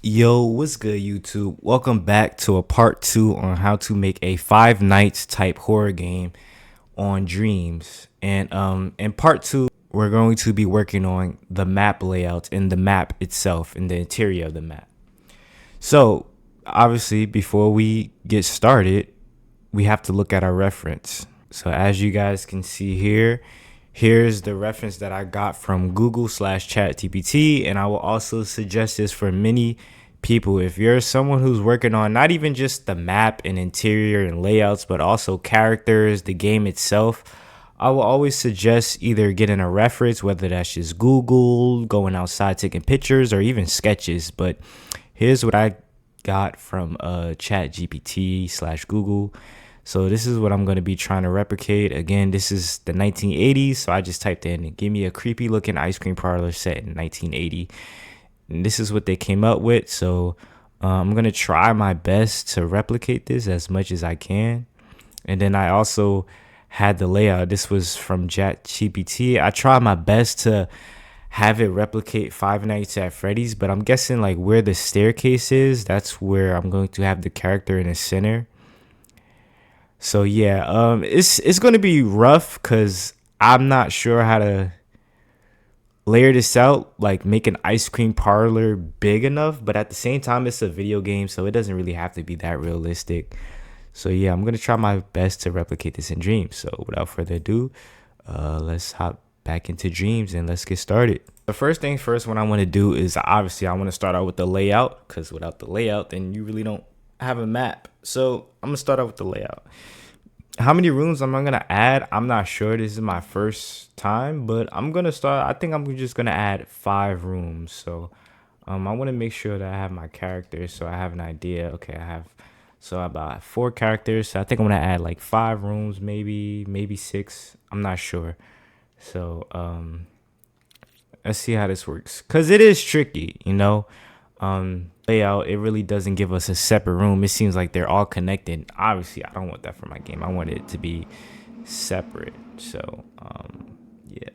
Yo, what's good, YouTube? Welcome back to a part 2 on how to make a Five Nights type horror game on Dreams. And in part 2, we're going to be working on the map layout and the map itself and the interior of the map. So, obviously, before we get started, we have to look at our reference. So, as you guys can see here, here's the reference that I got from Google/ChatGPT, and I will also suggest this for many people. If you're someone who's working on not even just the map and interior and layouts, but also characters, the game itself, I will always suggest either getting a reference, whether that's just Google, going outside, taking pictures, or even sketches. But here's what I got from ChatGPT/Google. So this is what I'm going to be trying to replicate. Again, this is the 1980s. So I just typed in, give me a creepy looking ice cream parlor set in 1980. And this is what they came up with. So I'm going to try my best to replicate this as much as I can. And then I also had the layout. This was from ChatGPT. I tried my best to have it replicate Five Nights at Freddy's, but I'm guessing like where the staircase is, that's where I'm going to have the character in the center. So yeah, it's gonna be rough because I'm not sure how to layer this out, like make an ice cream parlor big enough, but at the same time it's a video game, so it doesn't really have to be that realistic. So yeah, I'm gonna try my best to replicate this in Dreams. So without further ado, let's hop back into Dreams and let's get started. The first thing first, what I want to do is obviously I want to start out with the layout, because without the layout, then you really don't have a map. So I'm gonna start out with the layout. How many rooms am I gonna add? I'm not sure. This is my first time, but I'm gonna start. I think I'm just gonna add 5 rooms. So I want to make sure that I have my characters, so I have an idea. Okay, I have so about 4 characters. So I think I'm gonna add like 5 rooms, maybe 6. I'm not sure. So let's see how this works, because it is tricky, layout. It really doesn't give us a separate room. It seems like they're all connected. Obviously I don't want that for my game. I want it to be separate. So yeah.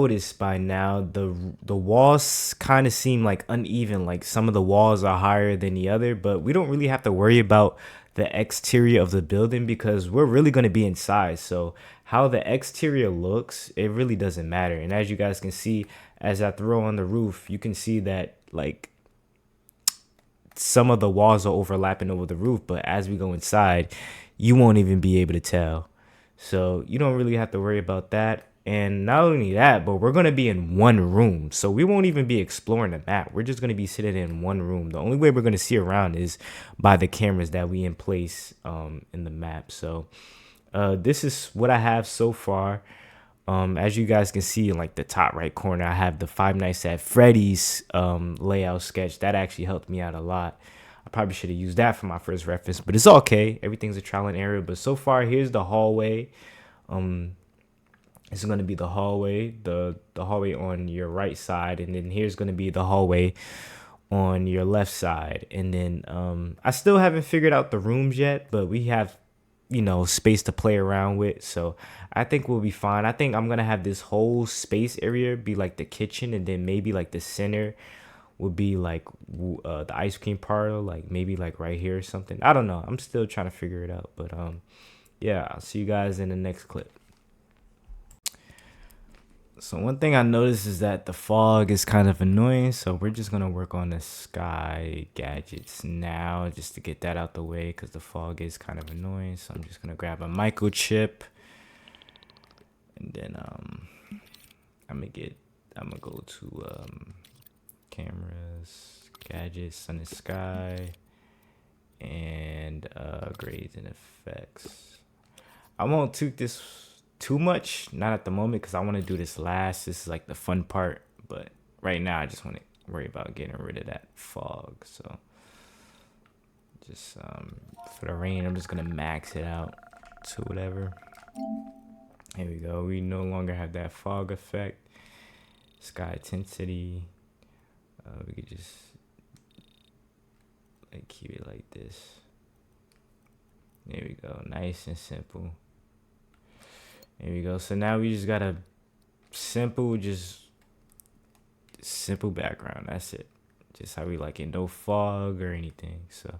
noticed by now, the walls kind of seem like uneven. Like some of the walls are higher than the other, but we don't really have to worry about the exterior of the building because we're really going to be inside. So how the exterior looks, it really doesn't matter. And as you guys can see, as I throw on the roof, you can see that like some of the walls are overlapping over the roof, but as we go inside, you won't even be able to tell. So you don't really have to worry about that. And not only that, but we're going to be in one room. So we won't even be exploring the map. We're just going to be sitting in one room. The only way we're going to see around is by the cameras that we in place in the map. So this is what I have so far. As you guys can see in like the top right corner, I have the Five Nights at Freddy's layout sketch. That actually helped me out a lot. I probably should have used that for my first reference, but it's okay. Everything's a trial and error. But so far, here's the hallway. This is going to be the hallway, the hallway on your right side, and then here's going to be the hallway on your left side. And then I still haven't figured out the rooms yet, but we have, you know, space to play around with. So I think we'll be fine. I think I'm going to have this whole space area be like the kitchen, and then maybe like the center would be like the ice cream parlor, like maybe like right here or something. I don't know. I'm still trying to figure it out, but yeah, I'll see you guys in the next clip. So one thing I noticed is that the fog is kind of annoying, so we're just gonna work on the sky gadgets now just to get that out the way because the fog is kind of annoying. So I'm just gonna grab a microchip, and then I'm gonna go to cameras, gadgets, sun and sky, and grades and effects. I won't tweak this too much, not at the moment, because I want to do this last. This is like the fun part, but right now I just want to worry about getting rid of that fog. So just for the rain, I'm just gonna max it out to whatever. Here we go. We no longer have that fog effect. Sky intensity, we could just like keep it like this. There we go, nice and simple. There we go. So now we just got a simple background. That's it. Just how we like it. No fog or anything. So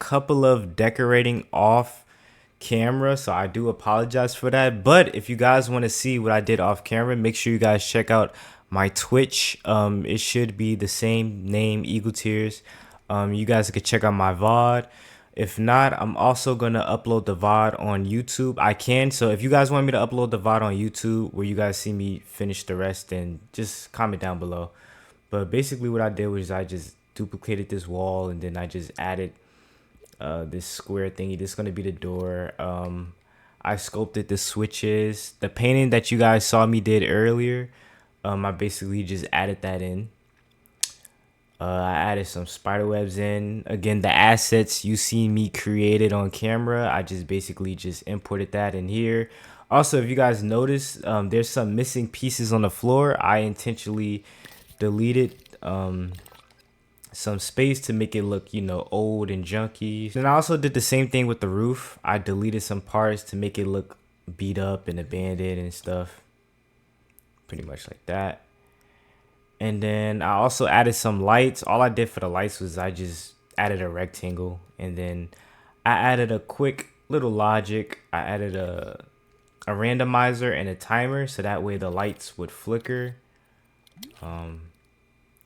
couple of decorating off camera, so I do apologize for that. But if you guys want to see what I did off camera, make sure you guys check out my Twitch. It should be the same name, Eagle Tears. You guys could check out my VOD. If not, I'm also gonna upload the VOD on YouTube. I can, so if you guys want me to upload the VOD on YouTube where you guys see me finish the rest, then just comment down below. But basically what I did was I just duplicated this wall, and then I just added this square thingy. This is gonna be the door. I sculpted the switches. The painting that you guys saw me did earlier, I basically just added that in. I added some spider webs in. Again, the assets you see me created on camera, I just basically just imported that in here. Also, if you guys notice, there's some missing pieces on the floor. I intentionally deleted some space to make it look, you know, old and junky. Then I also did the same thing with the roof. I deleted some parts to make it look beat up and abandoned and stuff. Pretty much like that. And then I also added some lights. All I did for the lights was I just added a rectangle, and then I added a quick little logic. I added a randomizer and a timer, so that way the lights would flicker.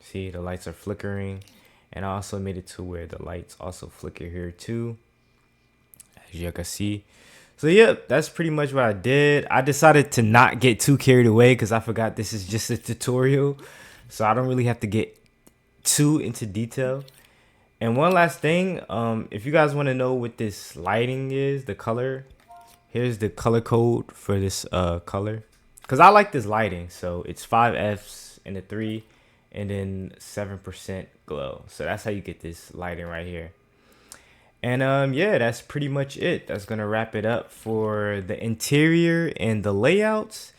See, the lights are flickering, and I also made it to where the lights also flicker here too, as you can see. So yeah, that's pretty much what I did. I decided to not get too carried away because I forgot this is just a tutorial. So I don't really have to get too into detail. And one last thing, if you guys want to know what this lighting is, the color, here's the color code for this color. Because I like this lighting. So it's 5 Fs and a 3 and then 7% glow. So that's how you get this lighting right here. And yeah, that's pretty much it. That's going to wrap it up for the interior and the layouts.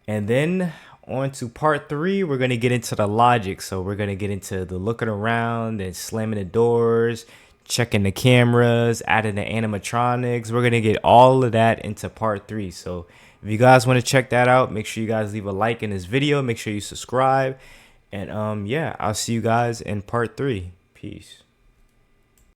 And then on to part 3, we're going to get into the logic. So we're going to get into the looking around and slamming the doors, checking the cameras, adding the animatronics. We're going to get all of that into part 3. So if you guys want to check that out, make sure you guys leave a like in this video. Make sure you subscribe. And yeah, I'll see you guys in part 3. Peace.